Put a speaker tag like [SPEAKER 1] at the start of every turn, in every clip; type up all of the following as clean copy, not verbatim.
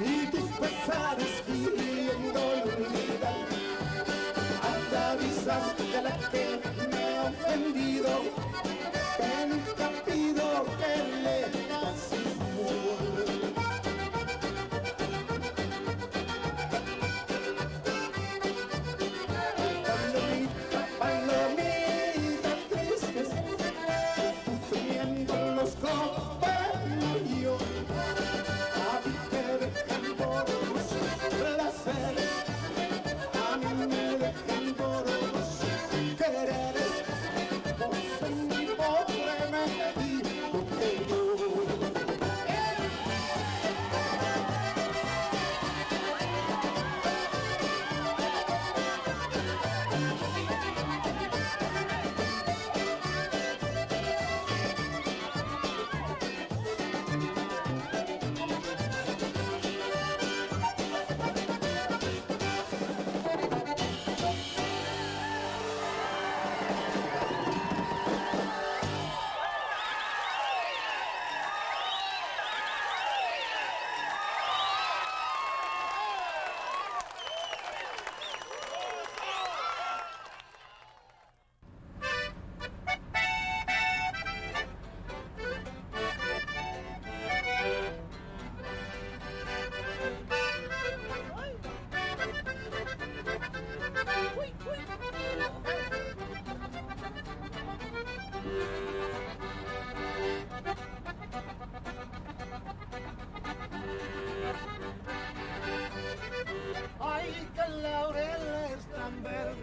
[SPEAKER 1] y tus pesares queriendo olvidar. Avisas de la que me ha ofendido, te nunca pido que le pases amor. Palomita, palomita triste, sufriendo los compañeros, a ti te dejan por los placeres, a mí me dejan por los quereres. Vos en mi pobre me digo que yo. Ay, que el laurel es tan verde,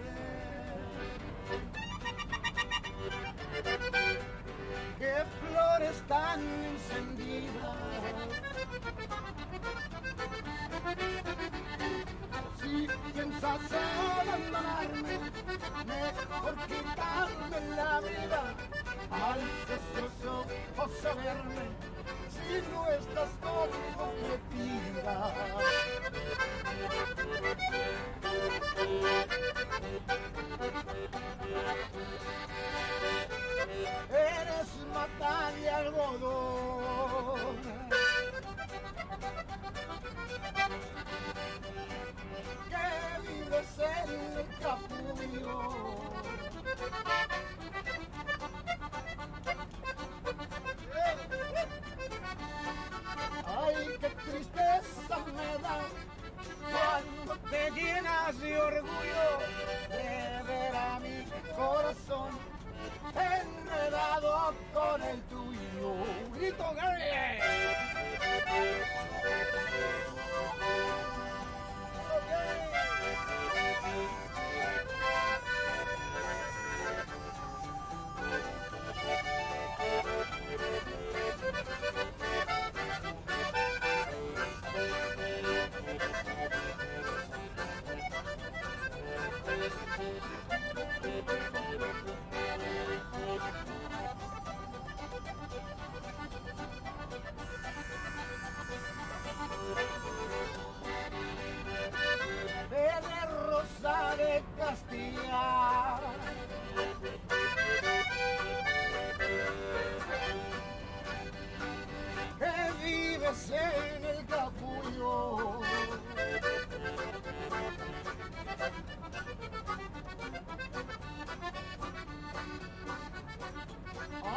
[SPEAKER 1] qué flores tan encendidas. Si piensas abandonarme, mejor quitarme la vida al destrozo o saberme si no estás comprometida. Eres mata de algodón, que vives en el capullo. Ay, qué tristeza me da cuando te llenas de orgullo de ver a mi corazón enredado con el tuyo. ¡Grito grande! De Rosa de Castilla, que vives en el capullo.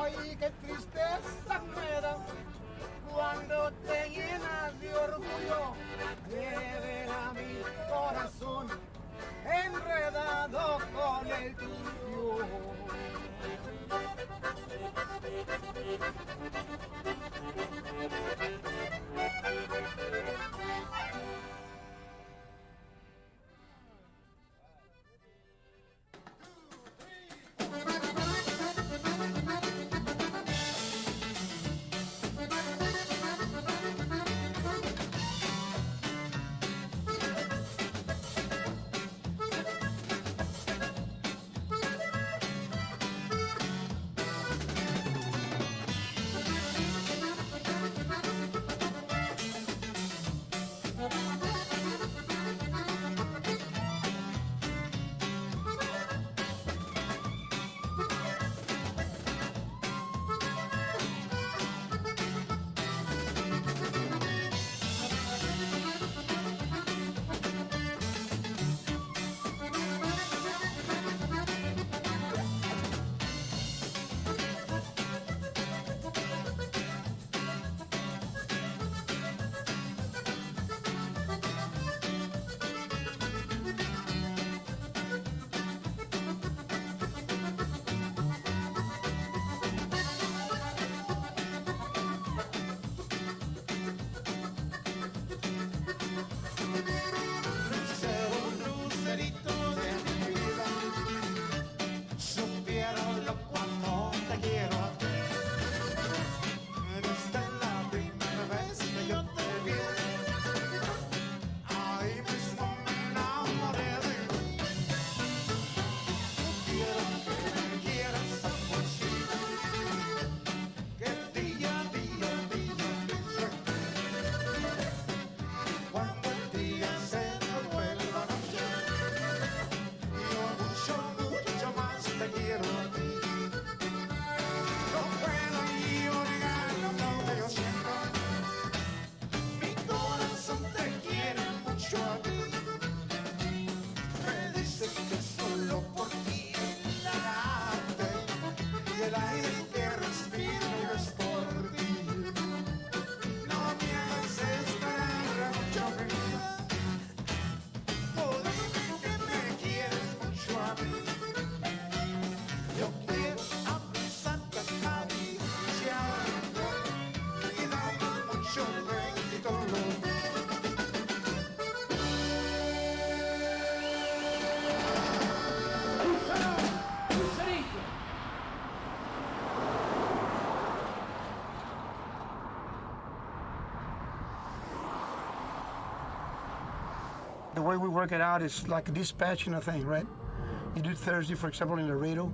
[SPEAKER 1] Ay, qué tristeza me da cuando te llenas de orgullo de ver a mi corazón enredado
[SPEAKER 2] The way we work it out is like dispatching a thing, right? You do Thursday, for example, in Laredo,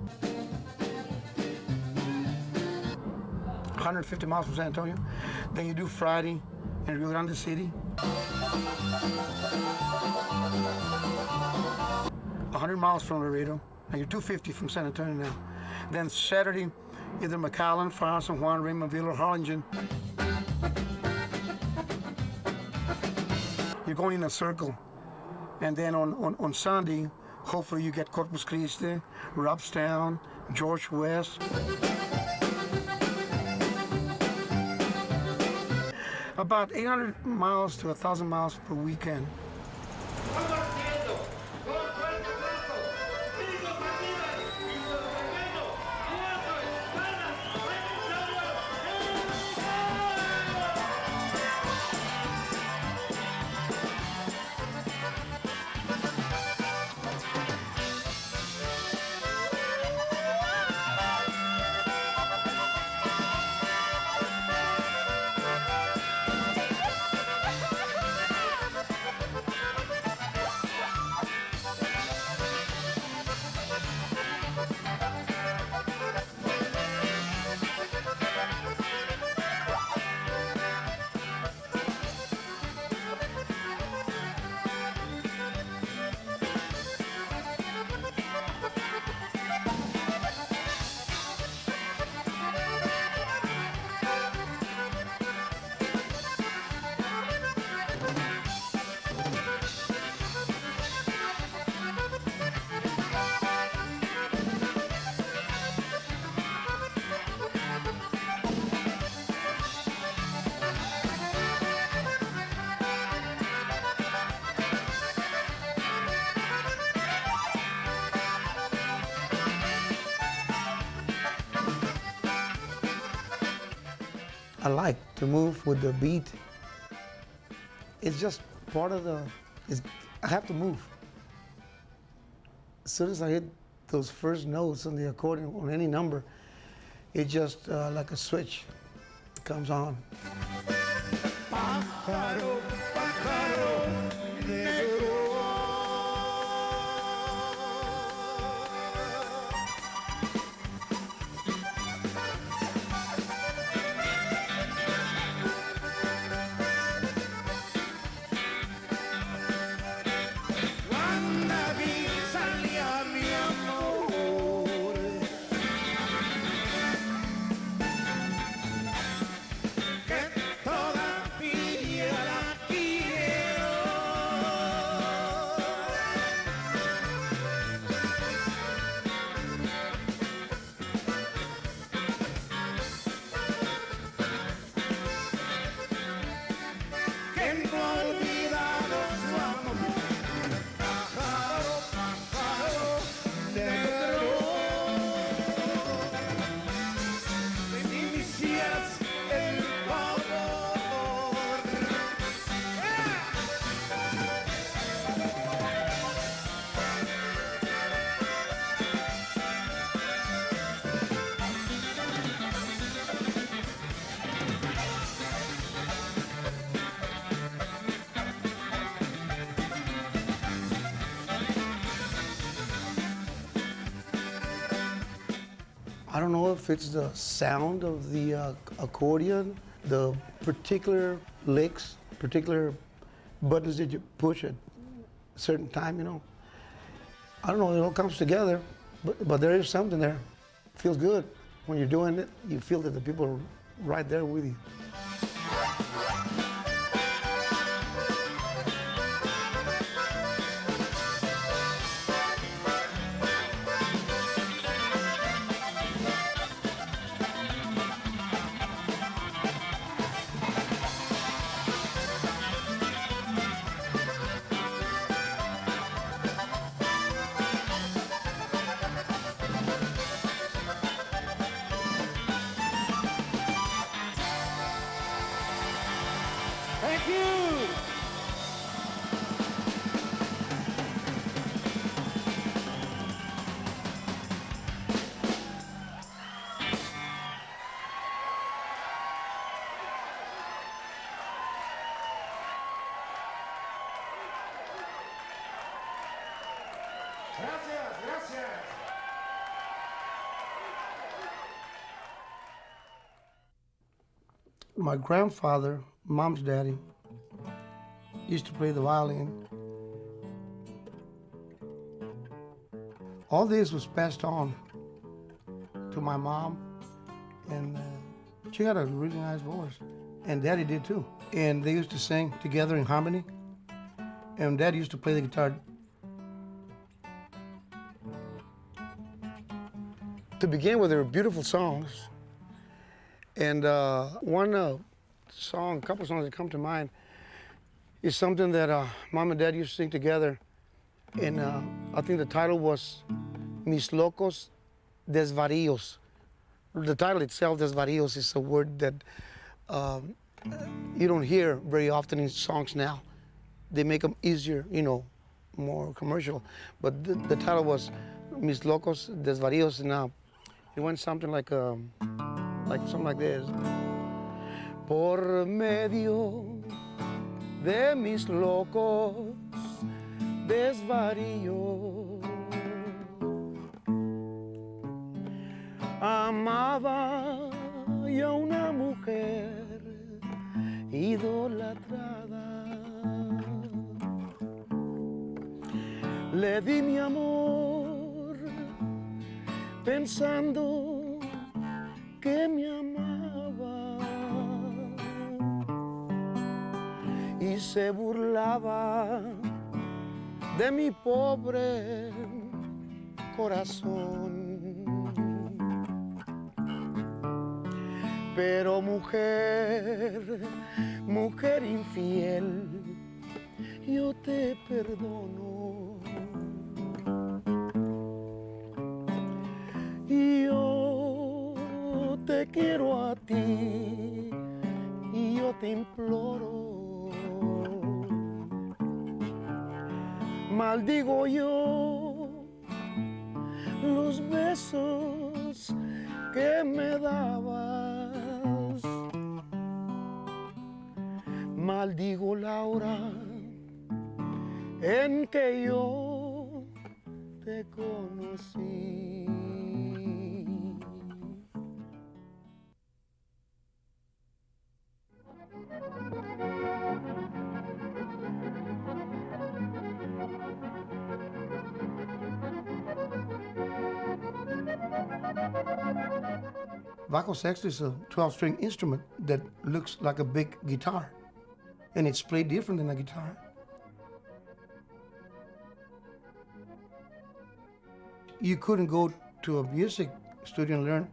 [SPEAKER 2] 150 miles from San Antonio. Then you do Friday in Rio Grande City, 100 miles from Laredo, and you're 250 from San Antonio now. Then Saturday, either McAllen, Farr, San Juan, Raymondville, or Harlingen. You're going in a circle. And then on Sunday, hopefully you get Corpus Christi, Robstown, George West. About 800 miles to 1,000 miles per weekend. I like to move with the beat. It's just part of I have to move. As soon as I hit those first notes on the accordion on any number, it just like a switch comes on.
[SPEAKER 1] Pájaro, pájaro negro.
[SPEAKER 2] I don't know if it's the sound of the accordion, the particular licks, particular buttons that you push at a certain time, you know. I don't know, it all comes together, but there is something there. It feels good. When you're doing it, you feel that the people are right there with you.
[SPEAKER 1] Gracias, gracias.
[SPEAKER 2] My grandfather, mom's daddy, used to play the violin. All this was passed on to my mom, and she had a really nice voice, and Daddy did too. And they used to sing together in harmony, and Dad used to play the guitar. To begin with, they were beautiful songs, and one song, a couple songs that come to mind, is something that Mom and Dad used to sing together, and I think the title was Mis Locos Desvaríos. The title itself, Desvaríos, is a word that you don't hear very often in songs now. They make them easier, you know, more commercial. But the title was Mis Locos Desvaríos, and it went something like something like this. Por medio de mis locos desvaríos, amaba yo una mujer idolatrada. Le di mi amor pensando que me amaba y se burlaba de mi pobre corazón. Pero mujer, mujer infiel, yo te perdono. Y yo te quiero a ti y yo te imploro. Maldigo yo los besos que me dabas. Maldigo la hora en que yo te conocí. Bajo sexto is a 12-string instrument that looks like a big guitar, and it's played different than a guitar. You couldn't go to a music studio and learn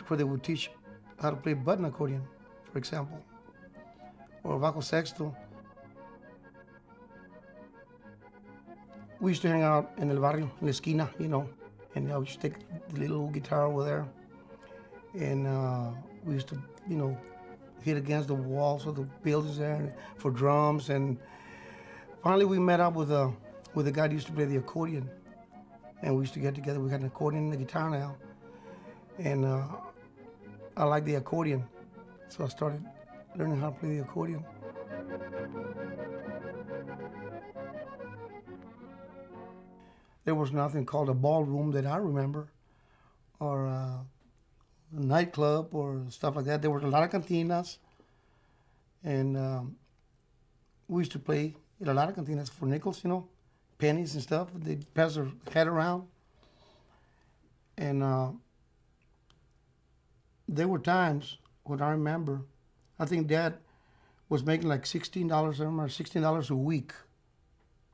[SPEAKER 2] where they would teach how to play button accordion, for example, or bajo sexto. We used to hang out in el barrio, in la esquina, you know, and I would just take the little guitar over there, and we used to, you know, hit against the walls of the buildings there for drums. And finally we met up with a guy who used to play the accordion, and we used to get together. We got an accordion and a guitar now, and I like the accordion, so I started learning how to play the accordion. There was nothing called a ballroom that I remember, or a nightclub or stuff like that. There were a lot of cantinas, and we used to play in a lot of cantinas for nickels, you know, pennies and stuff. They'd pass their head around, and there were times when I remember, I think Dad was making like $16, I remember $16 a week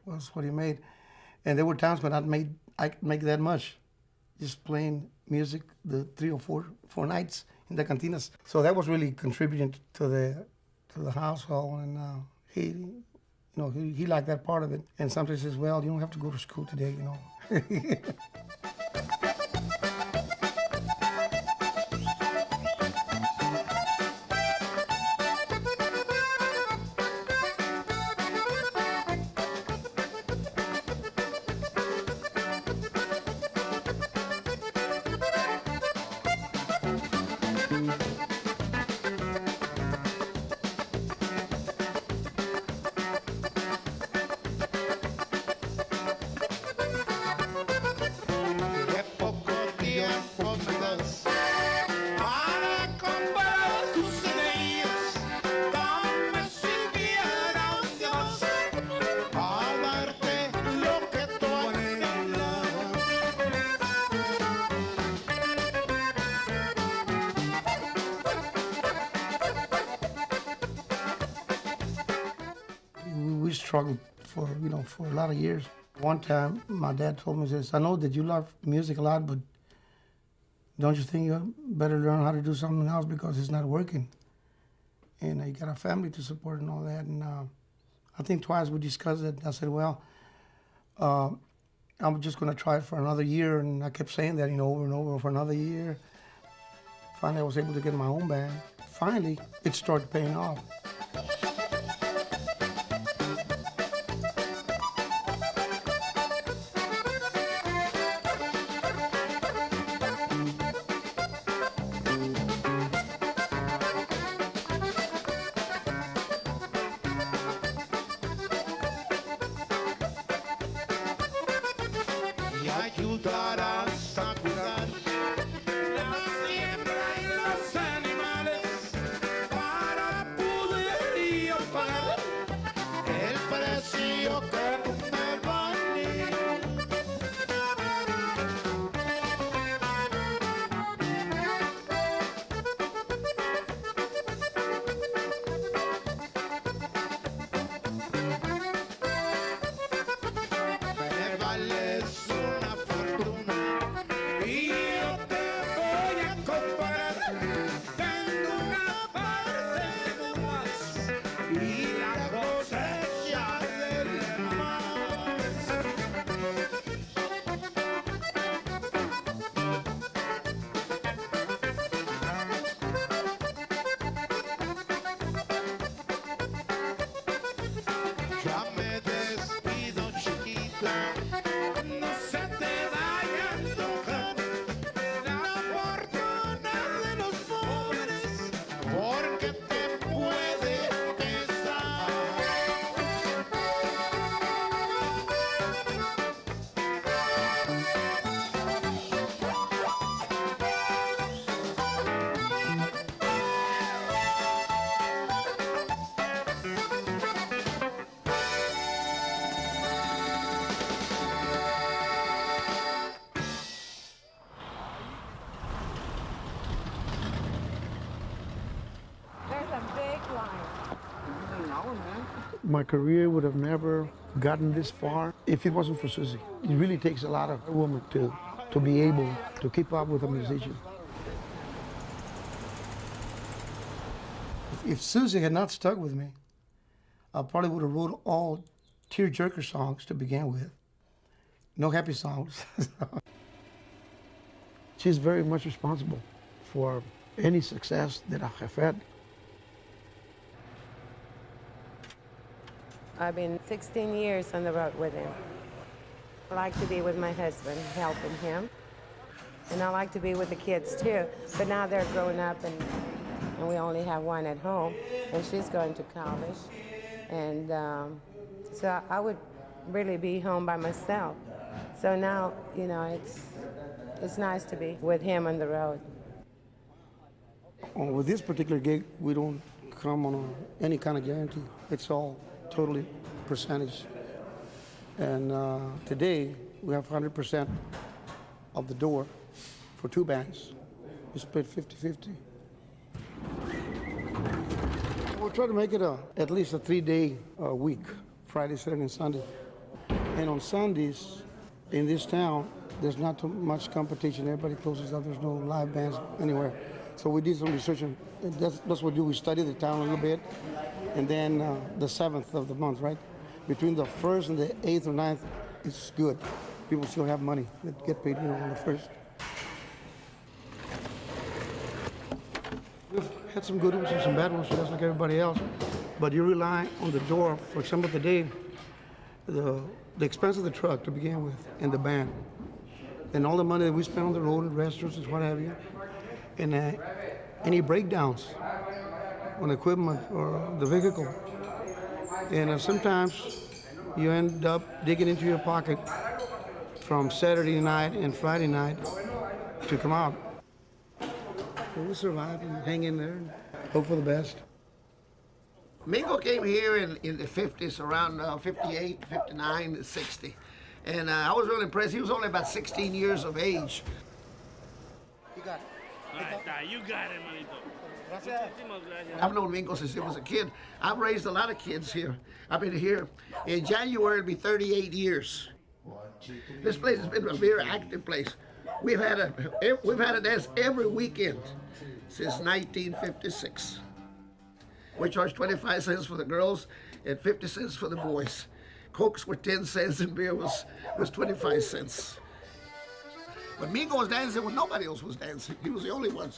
[SPEAKER 2] was what he made. And there were times when I could make that much, just playing music the 3 or 4 nights in the cantinas. So that was really contributing to the household, and he liked that part of it. And sometimes he says, well, you don't have to go to school today, you know. we struggled for a lot of years. One time, my dad told me, he says, I know that you love music a lot, but don't you think you better learn how to do something else because it's not working? And you got a family to support and all that. And I think twice we discussed it. I said, well, I'm just going to try it for another year. And I kept saying that, over and over for another year. Finally, I was able to get my own band. Finally, it started paying off.
[SPEAKER 1] Y ayudarás a cuidar la siembra y los animales para poder yo pagar el precio que me vale. Me vales una fortuna y yo te voy a comprar. Tengo una parte de más y la cosecha del más. Ya me despido, chiquita. No se te vaya a antojar la fortuna de los pobres, porque te puede pesar.
[SPEAKER 3] There's a big line.
[SPEAKER 2] My career would have never gotten this far if it wasn't for Susie. It really takes a lot of a woman to be able to keep up with a musician. If Susie had not stuck with me, I probably would have wrote all tear-jerker songs to begin with. No happy songs. She's very much responsible for any success that I have had.
[SPEAKER 3] I've been 16 years on the road with him. I like to be with my husband, helping him. And I like to be with the kids too. But now they're grown up and we only have one at home. And she's going to college. And so I would really be home by myself. So now, it's nice to be with him on the road.
[SPEAKER 2] With this particular gig, we don't come on any kind of guarantee. It's all totally percentage. And today, we have 100% of the door for two bands. We split 50-50. We'll try to make it at least a 3-day week, Friday, Saturday, and Sunday. And on Sundays, in this town, there's not too much competition. Everybody closes up. There's no live bands anywhere. So we did some research, and that's what we do. We study the town a little bit. And then the 7th of the month, right? Between the 1st and the 8th or 9th, it's good. People still have money that get paid, on the 1st. We've had some good ones and some bad ones, just like everybody else. But you rely on the door. For example, today, the expense of the truck to begin with, and the band, and all the money that we spend on the road and restaurants and what have you, and any breakdowns on equipment or the vehicle. And sometimes you end up digging into your pocket from Saturday night and Friday night to come out. But we survive and hang in there and hope for the best.
[SPEAKER 4] Mingo came here in the 50s, around 58, 59, 60. And I was really impressed. He was only about 16 years of age.
[SPEAKER 2] You got it.
[SPEAKER 5] Ahí está, you got it, manito.
[SPEAKER 4] I've known Mingo since he was a kid. I've raised a lot of kids here. I've been here. In January, it'll be 38 years. This place has been a very active place. We've had a dance every weekend since 1956. We charge 25 cents for the girls and 50 cents for the boys. Cokes were 10 cents and beer was 25 cents. When Mingo was dancing, when nobody else was dancing, he was the only one.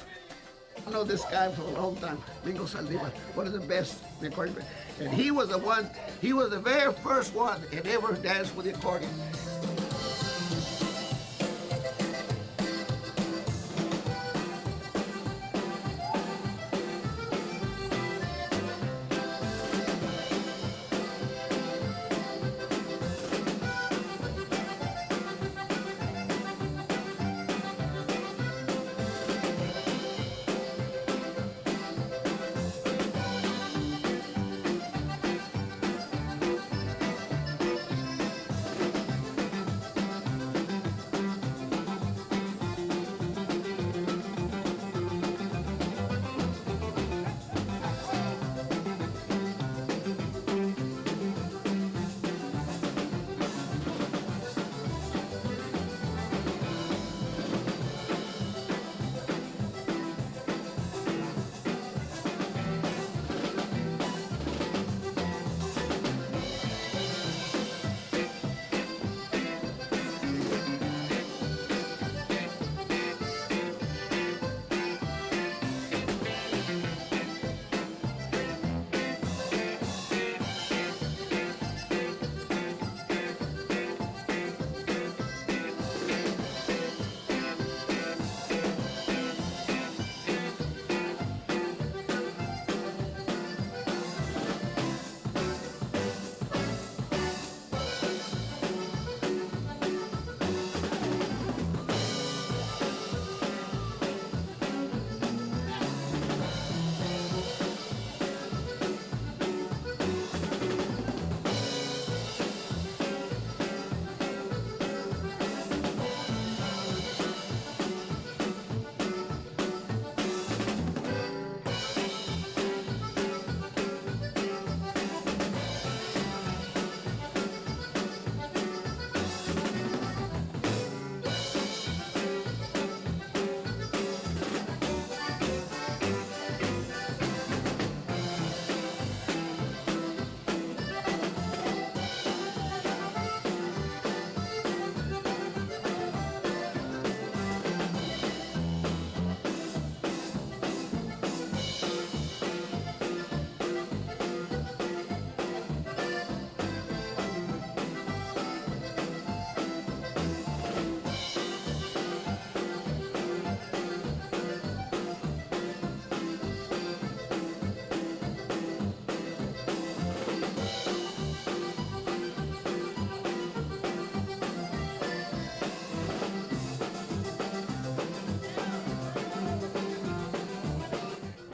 [SPEAKER 4] I know this guy for a long time, Mingo Saldivar, one of the best in the accordion. And he was the very first one that ever danced with the accordion.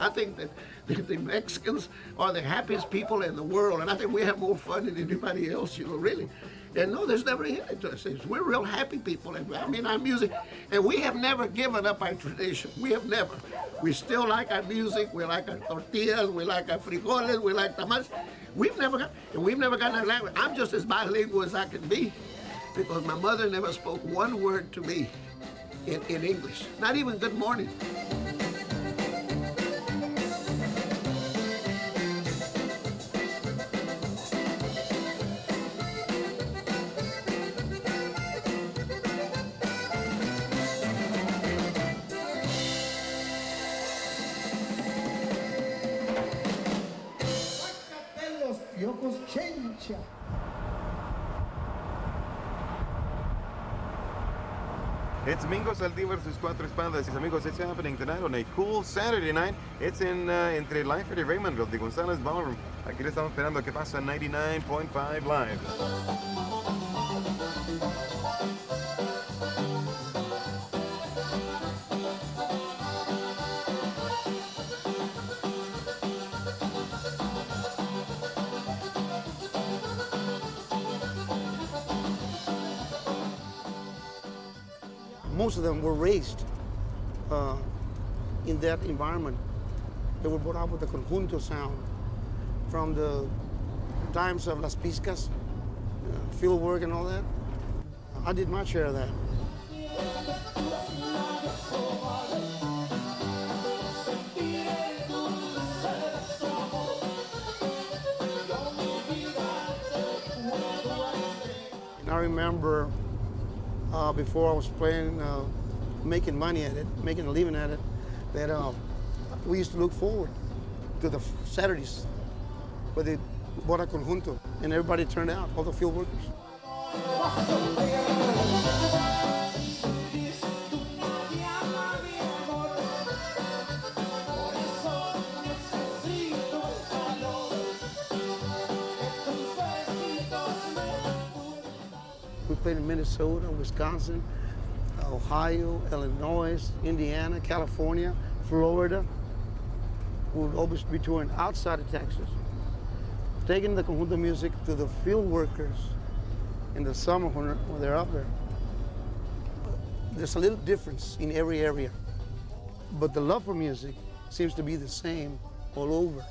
[SPEAKER 4] I think that the Mexicans are the happiest people in the world, and I think we have more fun than anybody else, you know, really. And no, there's never any to us. We're real happy people, and I mean our music, and we have never given up our tradition. We have never. We still like our music. We like our tortillas. We like our frijoles. We like tamales. We've never gotten our language. I'm just as bilingual as I can be, because my mother never spoke one word to me in English, not even good morning.
[SPEAKER 5] It's Mingo Saldivar, sus Cuatro Espadas. Amigos, it's happening tonight on a cool Saturday night. It's in entre Lyford y Raymondville, the González Ballroom. Aquí le estamos esperando que pasa 99.5 Live.
[SPEAKER 2] Most of them were raised in that environment. They were brought up with the conjunto sound from the times of Las Piscas, field work and all that. I did my share of that. And I remember before I was playing, making money at it, making a living at it, that we used to look forward to the Saturdays where they bought a conjunto and everybody turned out, all the field workers. We played in Minnesota, Wisconsin, Ohio, Illinois, Indiana, California, Florida. We would always be touring outside of Texas, taking the conjunto music to the field workers in the summer when they're up there. There's a little difference in every area, but the love for music seems to be the same all over.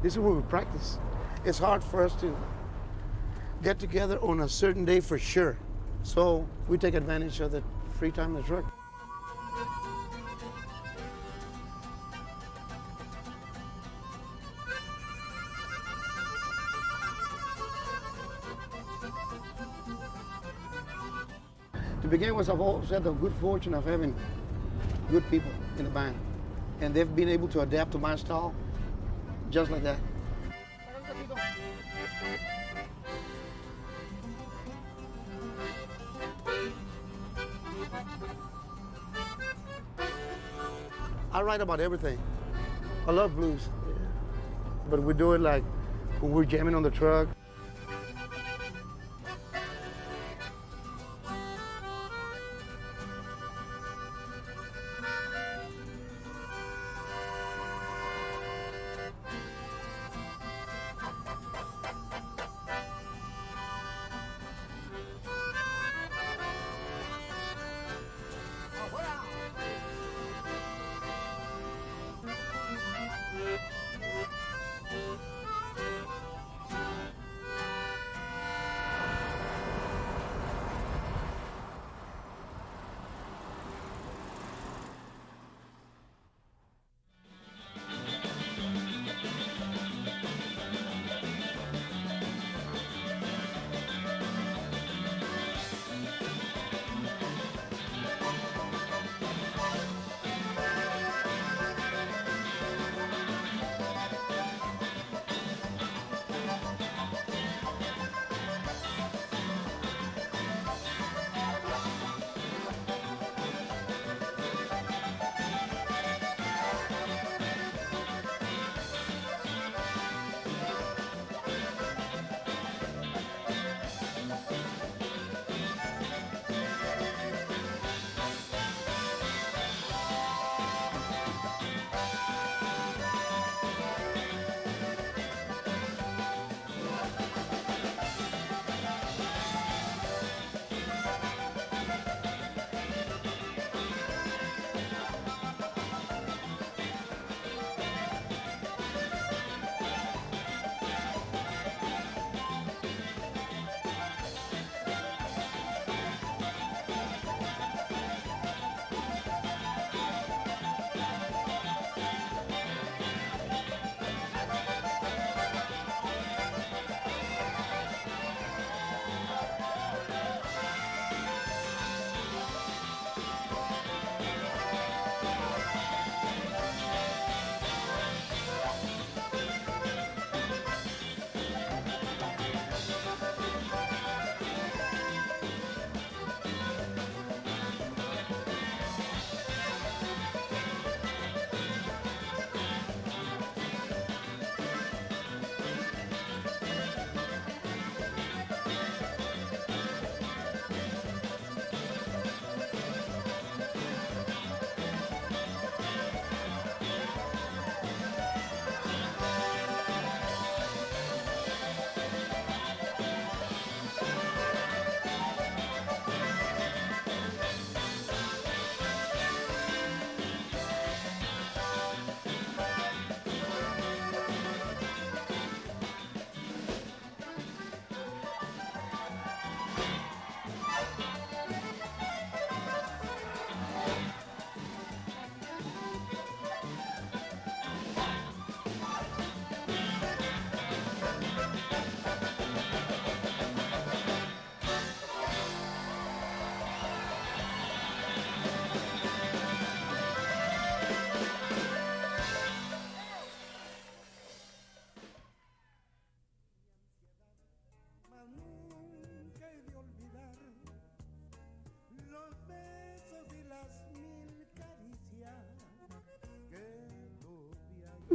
[SPEAKER 2] This is where we practice. It's hard for us to get together on a certain day for sure. So we take advantage of the free time in the truck. To begin with, I've always had the good fortune of having good people in the band. And they've been able to adapt to my style just like that. I write about everything. I love blues, but we do it like when we're jamming on the truck.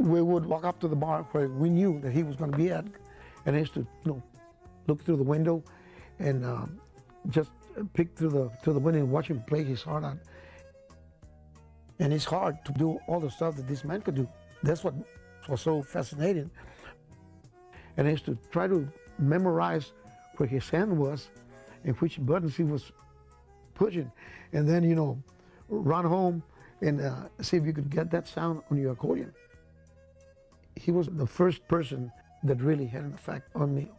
[SPEAKER 2] we would walk up to the bar where we knew that he was going to be at, and I used to, look through the window and just peek through the window and watch him play his heart out. And it's hard to do all the stuff that this man could do. That's what was so fascinating. And I used to try to memorize where his hand was and which buttons he was pushing, and then run home and see if you could get that sound on your accordion. He was the first person that really had an effect on me.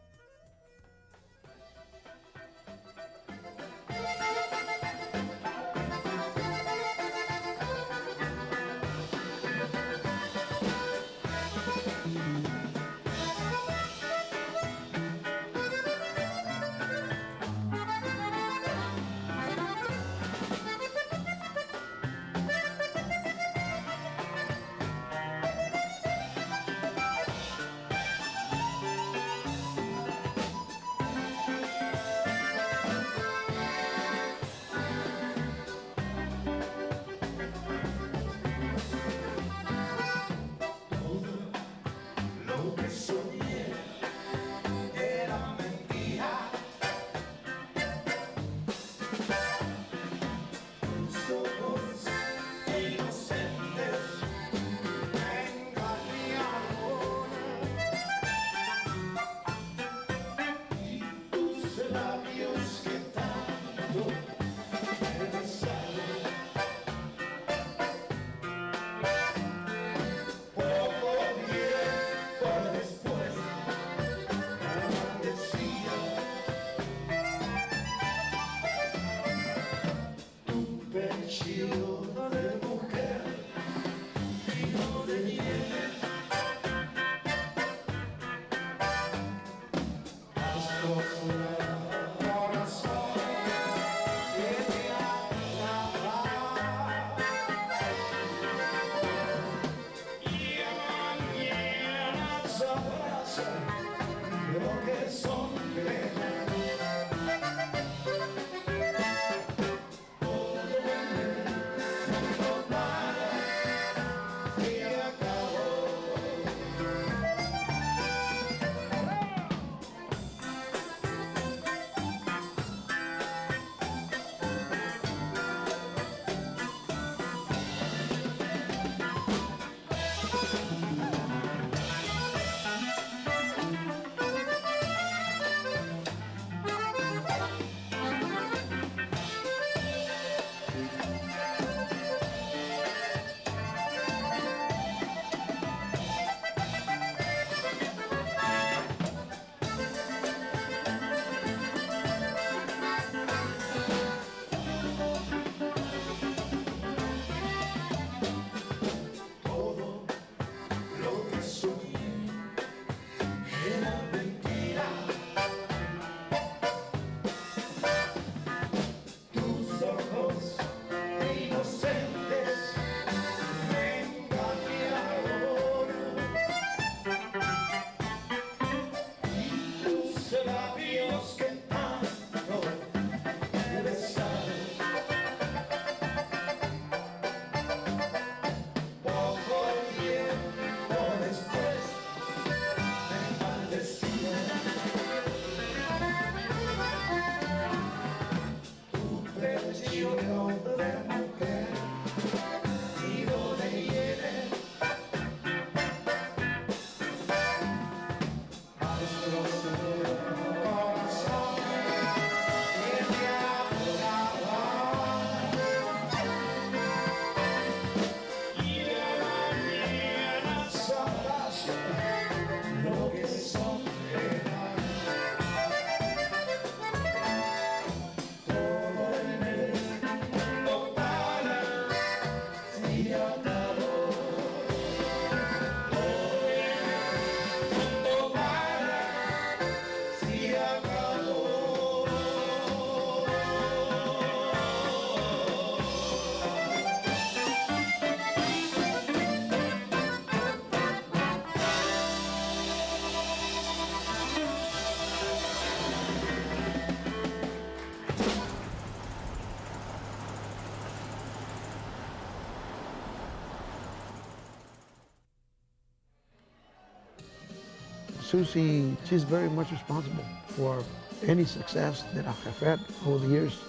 [SPEAKER 2] Susie, she's very much responsible for any success that I have had over the years.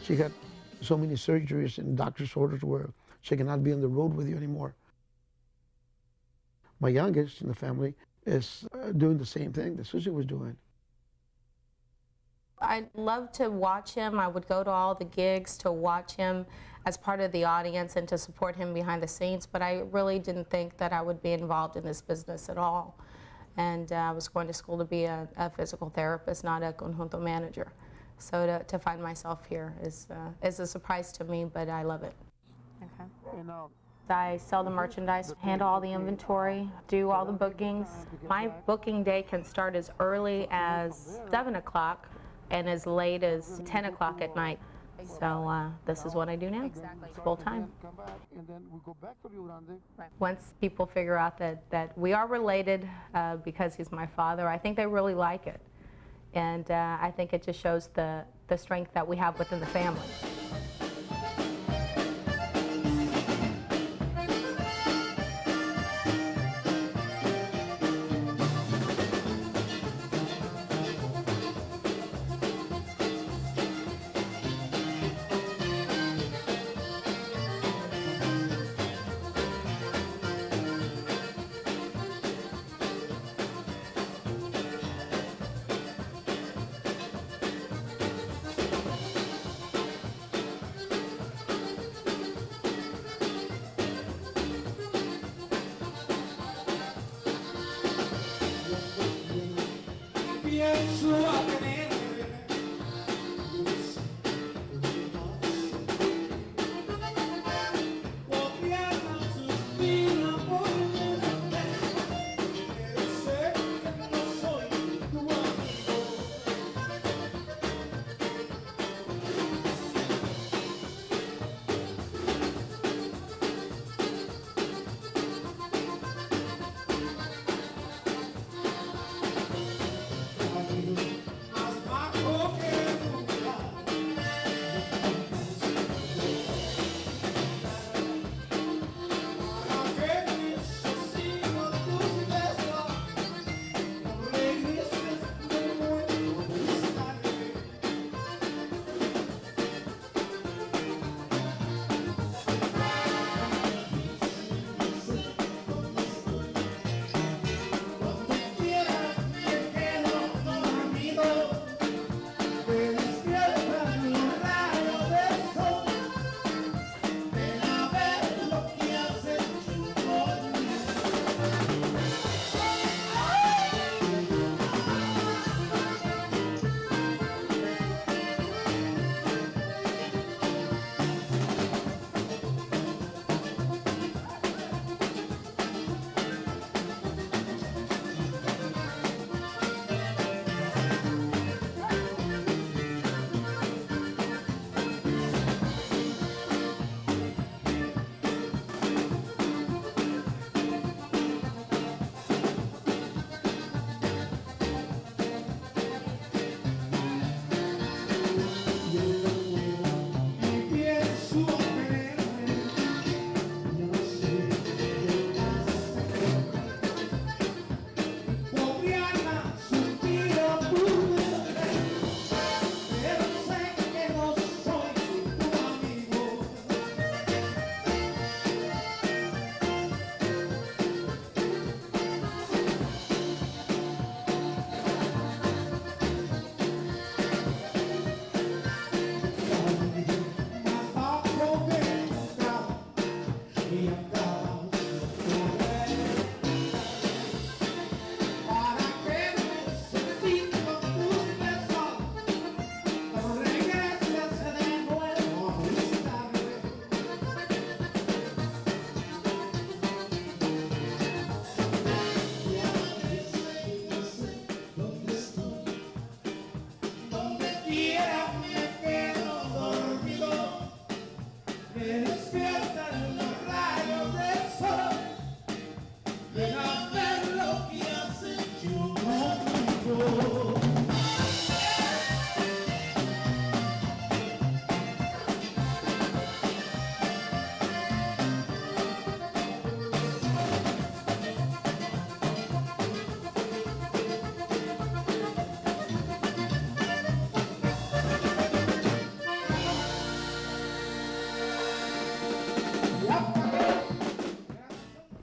[SPEAKER 2] She had so many surgeries and doctor's orders where she cannot be on the road with you anymore. My youngest in the family is doing the same thing that Susie was doing.
[SPEAKER 6] I love to watch him. I would go to all the gigs to watch him as part of the audience and to support him behind the scenes, but I really didn't think that I would be involved in this business at all. And I was going to school to be a physical therapist, not a conjunto manager. So to find myself here is a surprise to me, but I love it. Okay. I sell the merchandise, handle all the inventory, do all the bookings. My booking day can start as early as 7 o'clock and as late as 10 o'clock at night. So this is what I do now. Exactly. It's full time. Once people figure out that we are related because he's my father, I think they really like it. And I think it just shows the strength that we have within the family.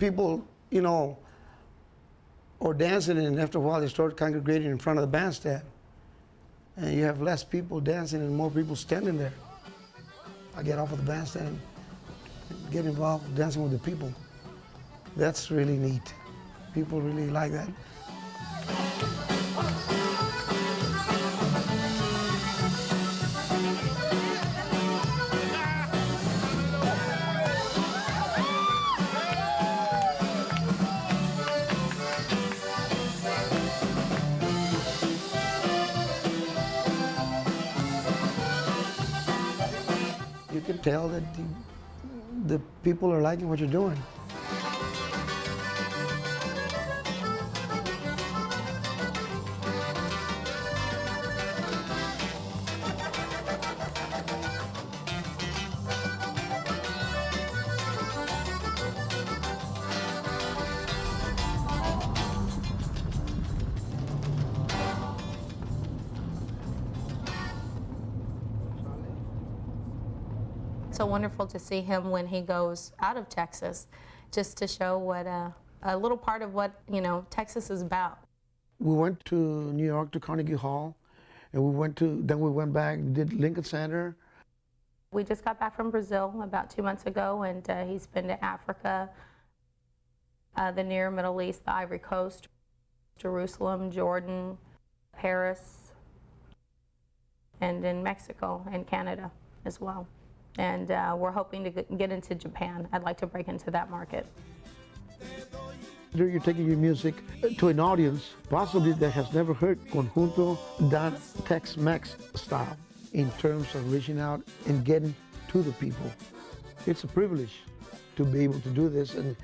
[SPEAKER 2] people, you know, are dancing, and after a while they start congregating in front of the bandstand. And you have less people dancing and more people standing there. I get off of the bandstand and get involved dancing with the people. That's really neat. People really like that. You can tell that the people are liking what you're doing.
[SPEAKER 6] It's so wonderful to see him when he goes out of Texas, just to show what a little part of what, you know, Texas is about.
[SPEAKER 2] We went to New York to Carnegie Hall, and then we went back and did Lincoln Center.
[SPEAKER 6] We just got back from Brazil about 2 months ago, and he's been to Africa, the Near Middle East, the Ivory Coast, Jerusalem, Jordan, Paris, and in Mexico and Canada as well. And we're hoping to get into Japan. I'd like to break into that market.
[SPEAKER 2] You're taking your music to an audience possibly that has never heard conjunto, that Tex-Mex style, in terms of reaching out and getting to the people. It's a privilege to be able to do this, and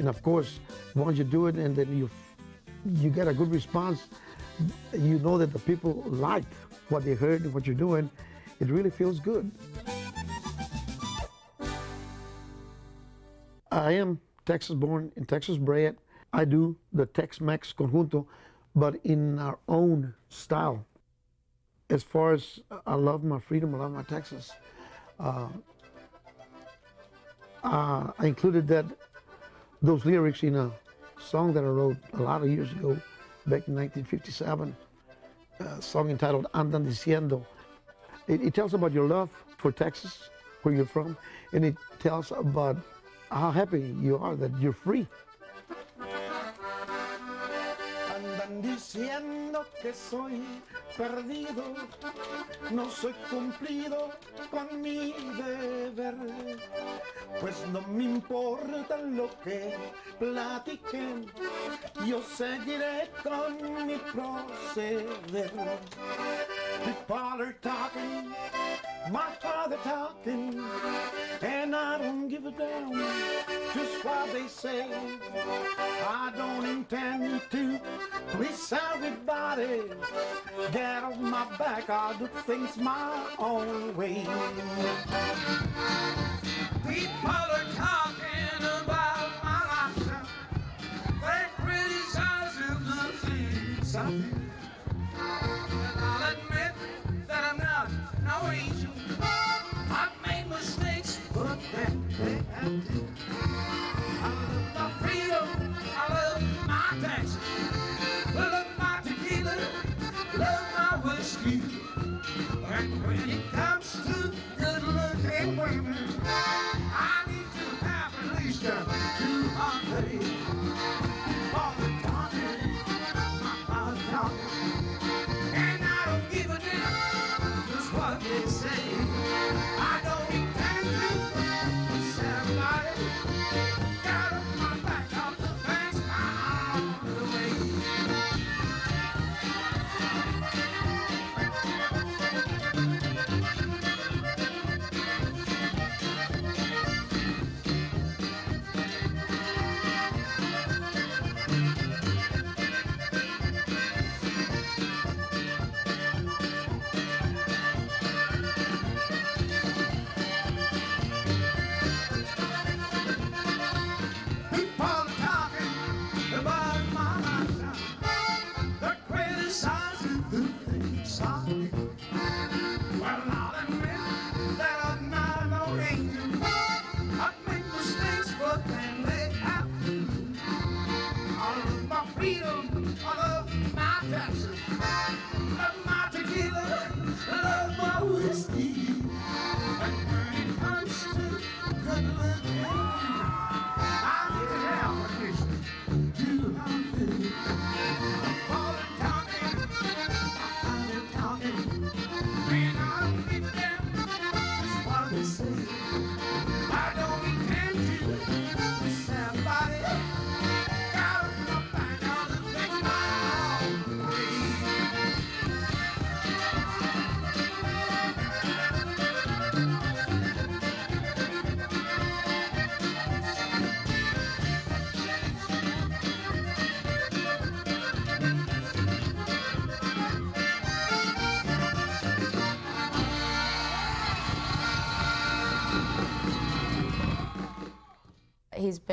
[SPEAKER 2] of course, once you do it and then you get a good response, you know that the people like what they heard and what you're doing, it really feels good. I am Texas born and Texas bred. I do the Tex-Mex conjunto, but in our own style. As far as I love my freedom, I love my Texas. I included those lyrics in a song that I wrote a lot of years ago, back in 1957, a song entitled Andan Diciendo. It tells about your love for Texas, where you're from, and it tells about how happy you are that you're free.
[SPEAKER 1] Andan diciendo que soy perdido, no soy cumplido con mi deber, pues no me importa lo que platiquen, yo seguiré con mi proceder. People are talking, my father talking, and I don't give a damn just what they say. I don't intend to please everybody. Get off my back, I'll do things my own way. People are talking about my lifestyle. They criticize the things I do. And I'll admit that I'm not no angel. I've made mistakes, but then they have to. I love my freedom, I love my Texas, I love my tequila, love my whiskey. And when it comes to good-looking women, I need to have at least 2 or 3. All the talking, all the talking, and I don't give a damn just what they say. I don't intend to set everybody. Got off my back off the fence, I'm on the way.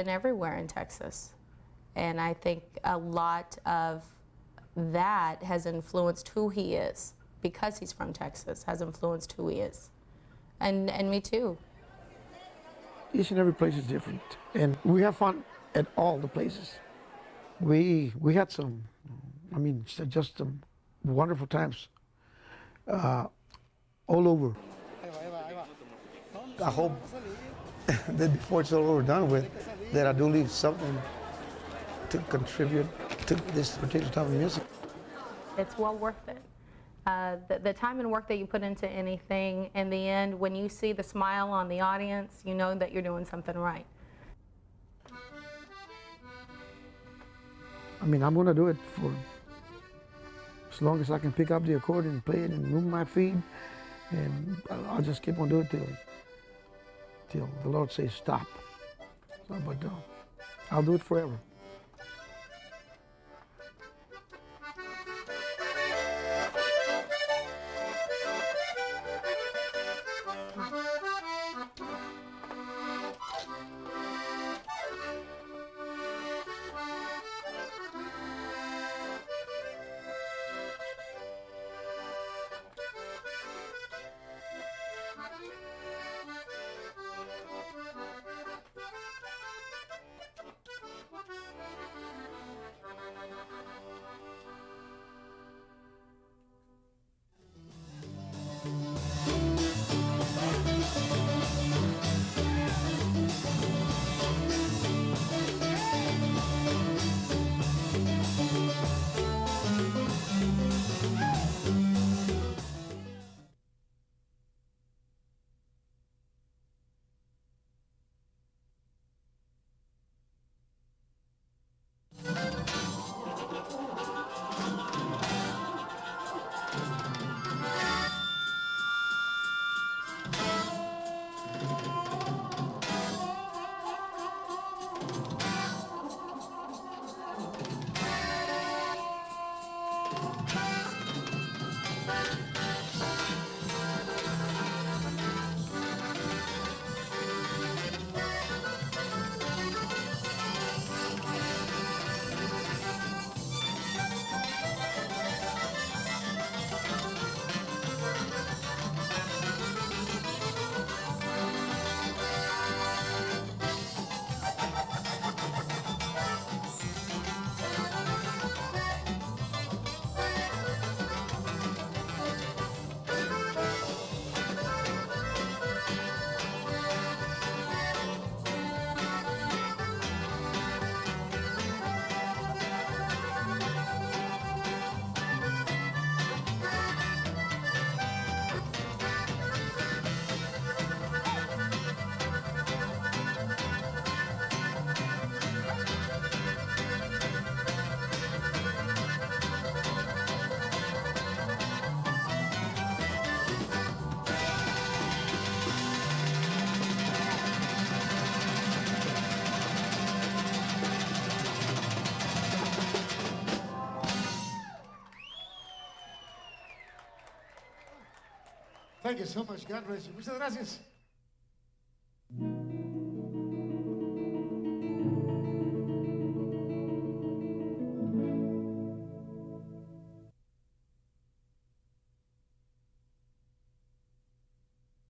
[SPEAKER 6] been everywhere in Texas. And I think a lot of that has influenced who he is, because he's from Texas, has influenced who he is. And me too.
[SPEAKER 2] Each and every place is different, and we have fun at all the places. We had some, I mean, just some wonderful times all over. I hope that before it's all over done with, that I do leave something to contribute to this particular type of music.
[SPEAKER 6] It's well worth it. The time and work that you put into anything, in the end, when you see the smile on the audience, you know that you're doing something right.
[SPEAKER 2] I mean, I'm gonna do it for as long as I can pick up the accordion and play it and move my feet, and I'll just keep on doing it till the Lord says stop. So, but I'll do it forever.
[SPEAKER 1] Thank you so much. God bless you. Muchas gracias.